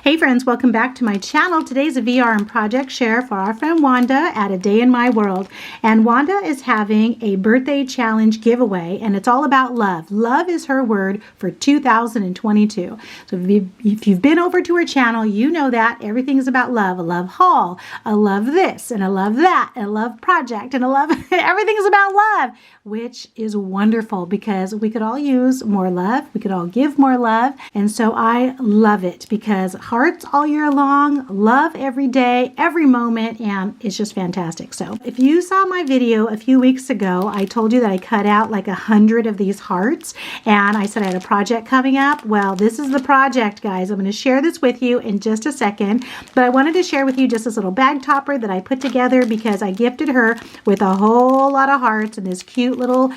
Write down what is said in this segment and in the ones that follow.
Hey friends, welcome back to my channel. Today's a VR and project share for our friend Wanda at A Day in My World. And Wanda is having a birthday challenge giveaway, and it's all about love. Love is her word for 2022. So if you've been over to her channel, you know that everything is about love. A love haul, a love this, and a love that, and a love project, and a love, everything is about love, which is wonderful because we could all use more love. We could all give more love. And so I love it because hearts all year long, love every day, every moment, and it's just fantastic. So if you saw my video a few weeks ago, I told you that I cut out like 100 of these hearts, and I said I had a project coming up. Well, this is the project, guys. I'm going to share this with you in just a second, but I wanted to share with you just this little bag topper that I put together because I gifted her with a whole lot of hearts in this cute little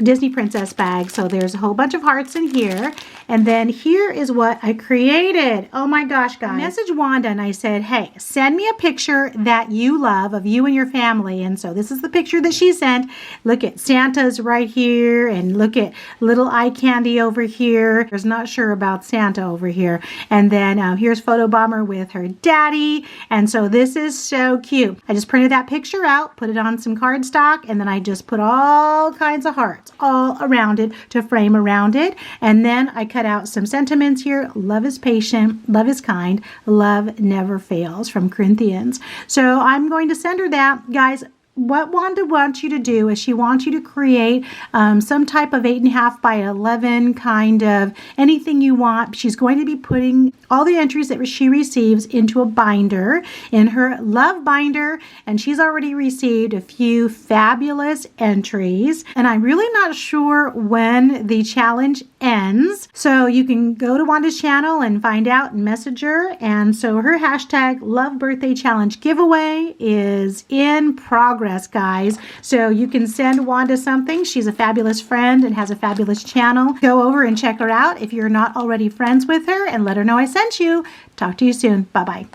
Disney princess bag. So there's a whole bunch of hearts in here, and then here is what I created. Oh my gosh, guys. I messaged Wanda and I said, hey, send me a picture that you love of you and your family. And so this is the picture that she sent. Look at Santa's right here, and look at little eye candy over here. There's not sure about Santa over here. And then here's Photobomber with her daddy. And so this is so cute. I just printed that picture out, put it on some cardstock, and then I just put all kinds of hearts all around it to frame around it. And then I cut out some sentiments here. Love is patient, love is kind, love never fails, from Corinthians. So I'm going to send her that. Guys, what Wanda wants you to do is she wants you to create some type of 8.5 by 11 kind of anything you want. She's going to be putting all the entries that she receives into a binder, in her love binder, and she's already received a few fabulous entries, and I'm really not sure when the challenge ends. So you can go to Wanda's channel and find out and message her. And so her hashtag Love Birthday Challenge giveaway is in progress, guys. So you can send Wanda something. She's a fabulous friend and has a fabulous channel. Go over and check her out if you're not already friends with her, and let her know I sent you. Talk to you soon. Bye-bye.